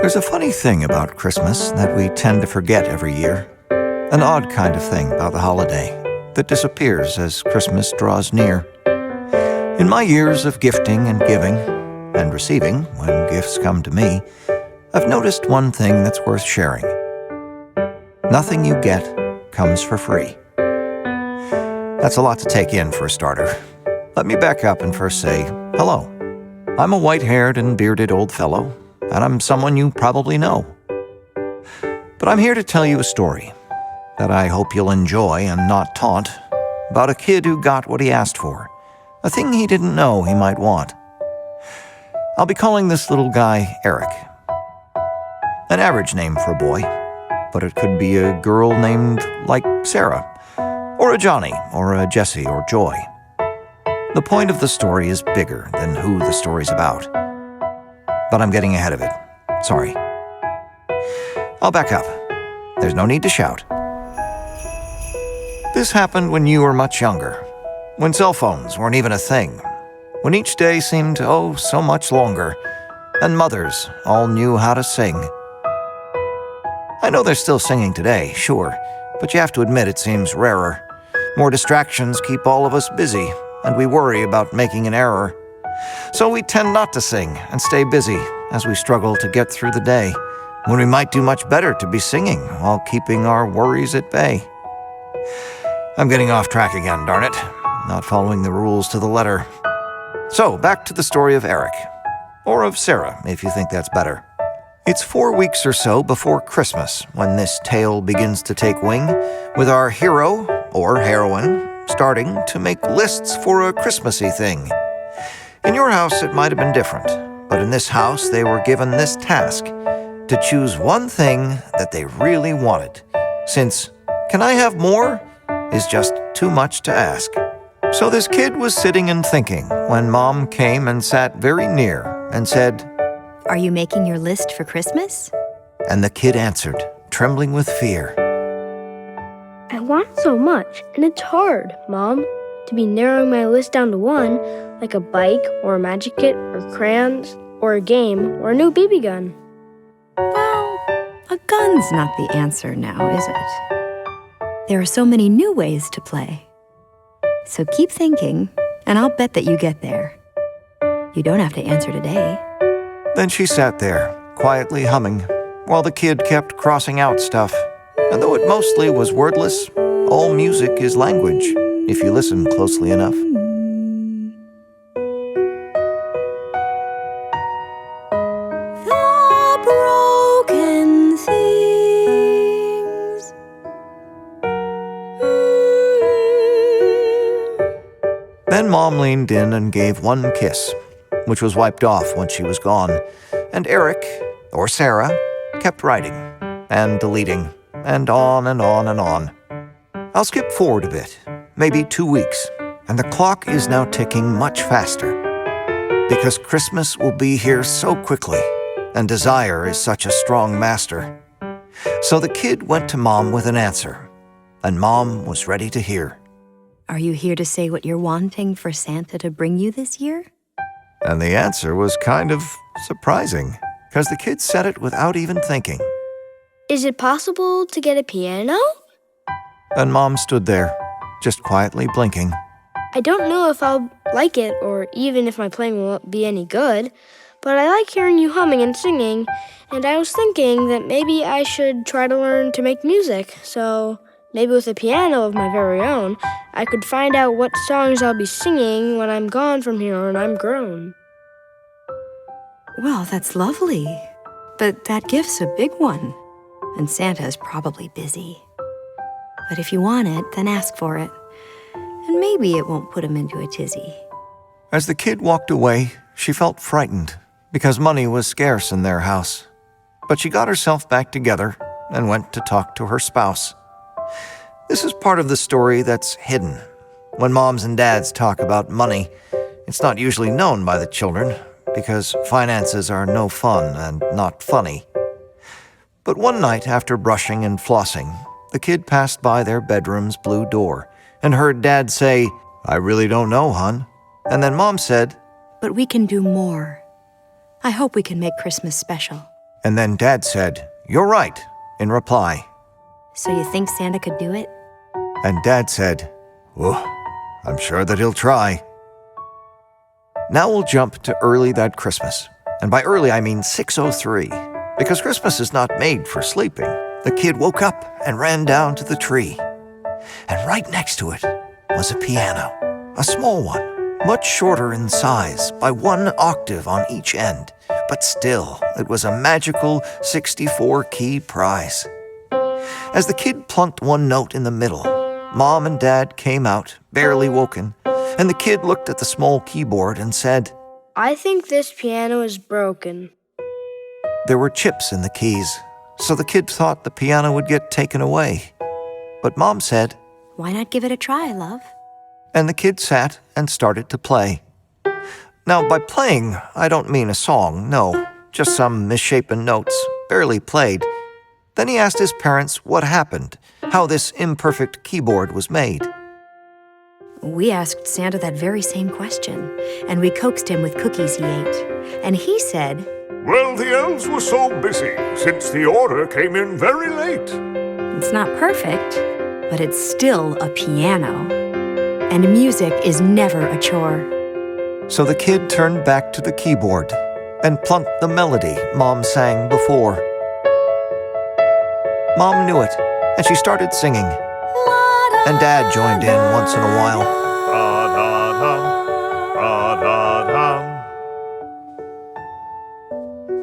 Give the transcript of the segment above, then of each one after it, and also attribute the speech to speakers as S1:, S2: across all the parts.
S1: There's a funny thing about Christmas that we tend to forget every year. An odd kind of thing about the holiday that disappears as Christmas draws near. In my years of gifting and giving, and receiving when gifts come to me, I've noticed one thing that's worth sharing. Nothing you get comes for free. That's a lot to take in for a starter. Let me back up and first say, hello. I'm a white-haired and bearded old fellow, and I'm someone you probably know. But I'm here to tell you a story that I hope you'll enjoy and not taunt, about a kid who got what he asked for, a thing he didn't know he might want. I'll be calling this little guy Eric. An average name for a boy, but it could be a girl named like Sarah, or a Johnny, or a Jessie, or Joy. The point of the story is bigger than who the story's about. But I'm getting ahead of it. Sorry. I'll back up. There's no need to shout. This happened when you were much younger, when cell phones weren't even a thing, when each day seemed, oh, so much longer, and mothers all knew how to sing. I know they're still singing today, sure, but you have to admit it seems rarer. More distractions keep all of us busy, and we worry about making an error. So we tend not to sing and stay busy as we struggle to get through the day, when we might do much better to be singing while keeping our worries at bay. I'm getting off track again, darn it, not following the rules to the letter. So, back to the story of Eric, or of Sarah, if you think that's better. It's 4 weeks or so before Christmas when this tale begins to take wing, with our hero, or heroine, starting to make lists for a Christmassy thing. In your house, it might have been different, but in this house, they were given this task, to choose one thing that they really wanted, since, can I have more, is just too much to ask. So this kid was sitting and thinking when Mom came and sat very near and said,
S2: "Are you making your list for Christmas?"
S1: And the kid answered, trembling with fear,
S3: "I want so much, and it's hard, Mom, to be narrowing my list down to one, like a bike or a magic kit or crayons or a game or a new BB gun."
S2: Well, a gun's not the answer now, is it? There are so many new ways to play. So keep thinking, and I'll bet that you get there. You don't have to answer today.
S1: Then she sat there, quietly humming, while the kid kept crossing out stuff. And though it mostly was wordless, all music is language, if you listen closely enough.
S2: The broken things.
S1: Then Mom leaned in and gave one kiss, which was wiped off once she was gone, and Eric, or Sarah, kept writing, and deleting, and on and on and on. I'll skip forward a bit, maybe 2 weeks, and the clock is now ticking much faster, because Christmas will be here so quickly, and desire is such a strong master. So the kid went to Mom with an answer, and Mom was ready to hear.
S2: Are you here to say what you're wanting for Santa to bring you this year?
S1: And the answer was kind of surprising, because the kid said it without even thinking.
S3: "Is it possible to get a piano?"
S1: And Mom stood there, just quietly blinking.
S3: "I don't know if I'll like it or even if my playing will be any good, but I like hearing you humming and singing, and I was thinking that maybe I should try to learn to make music, so maybe with a piano of my very own, I could find out what songs I'll be singing when I'm gone from here and I'm grown."
S2: Well, that's lovely. But that gift's a big one, and Santa's probably busy. But if you want it, then ask for it, and maybe it won't put him into a tizzy.
S1: As the kid walked away, she felt frightened, because money was scarce in their house. But she got herself back together and went to talk to her spouse. This is part of the story that's hidden. When moms and dads talk about money, it's not usually known by the children, because finances are no fun and not funny. But one night after brushing and flossing, the kid passed by their bedroom's blue door and heard Dad say, "I really don't know, hon." And then Mom said,
S2: "But we can do more. I hope we can make Christmas special."
S1: And then Dad said, "You're right," in reply.
S2: So you think Santa could do it?
S1: And Dad said, "Oh, I'm sure that he'll try." Now we'll jump to early that Christmas. And by early, I mean 6:03. Because Christmas is not made for sleeping. The kid woke up and ran down to the tree. And right next to it was a piano, a small one, much shorter in size by 1 octave on each end. But still, it was a magical 64-key prize. As the kid plunked one note in the middle, Mom and Dad came out, barely woken, and the kid looked at the small keyboard and said,
S3: I think this piano is broken.
S1: There were chips in the keys, so the kid thought the piano would get taken away. But Mom said,
S2: Why not give it a try, love?
S1: And the kid sat and started to play. Now, by playing, I don't mean a song, no, just some misshapen notes, barely played. Then he asked his parents what happened, how this imperfect keyboard was made.
S2: We asked Santa that very same question, and we coaxed him with cookies he ate. And he said,
S4: Well, the elves were so busy since the order came in very late.
S2: It's not perfect, but it's still a piano. And music is never a chore.
S1: So the kid turned back to the keyboard and plunked the melody Mom sang before. Mom knew it, and she started singing. And Dad joined in once in a while.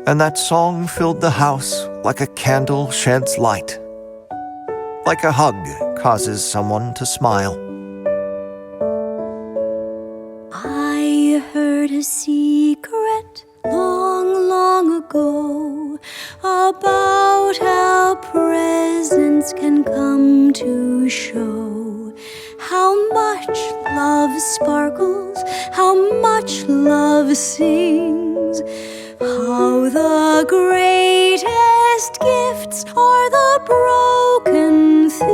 S1: And that song filled the house like a candle sheds light, like a hug causes someone to smile.
S2: I heard a secret long, long ago about how presents can come to show how much love sparkles, how much love sings, how the greatest gifts are the broken things.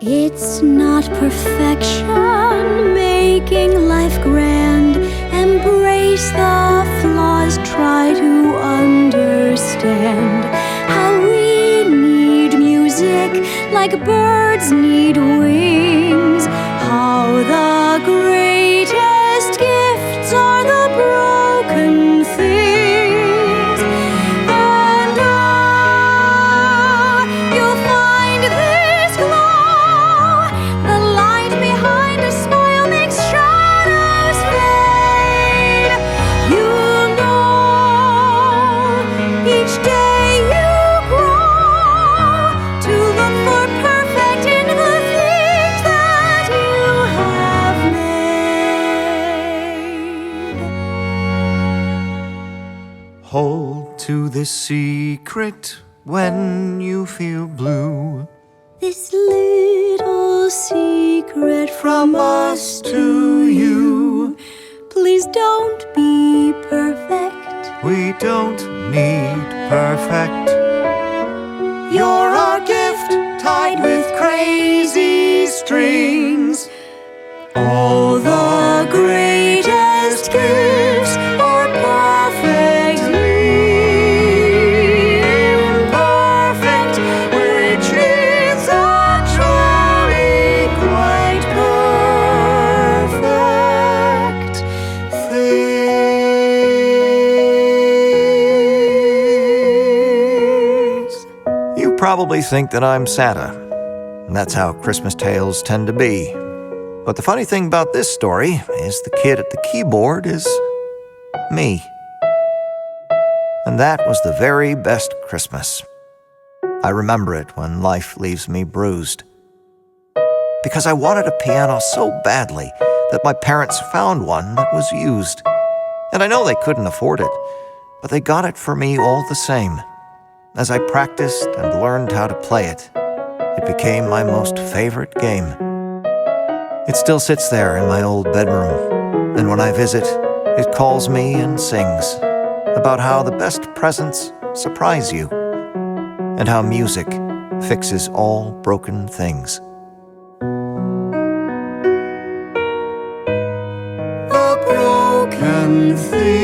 S2: It's not perfection making life grand. Embrace the flaws, try to understand how we need music like birds need wings, how the greatest gifts are the broken things. And you'll find this glow, the light behind a smile makes shadows fade. You'll know each day you grow to look for perfect in the things that you have made.
S1: Hold to this secret when you feel blue.
S2: This little secret from us
S1: to you.
S2: Please don't be perfect.
S1: We don't need perfect. You're our gift tied with crazy strings. All the greatest gifts are perfectly imperfect, which is actually quite perfect things. You probably think that I'm Santa. That's how Christmas tales tend to be. But the funny thing about this story is the kid at the keyboard is me. And that was the very best Christmas. I remember it when life leaves me bruised. Because I wanted a piano so badly that my parents found one that was used. And I know they couldn't afford it, but they got it for me all the same. As I practiced and learned how to play it, it became my most favorite game. It still sits there in my old bedroom, and when I visit, it calls me and sings about how the best presents surprise you, and how music fixes all broken things. The
S5: one thing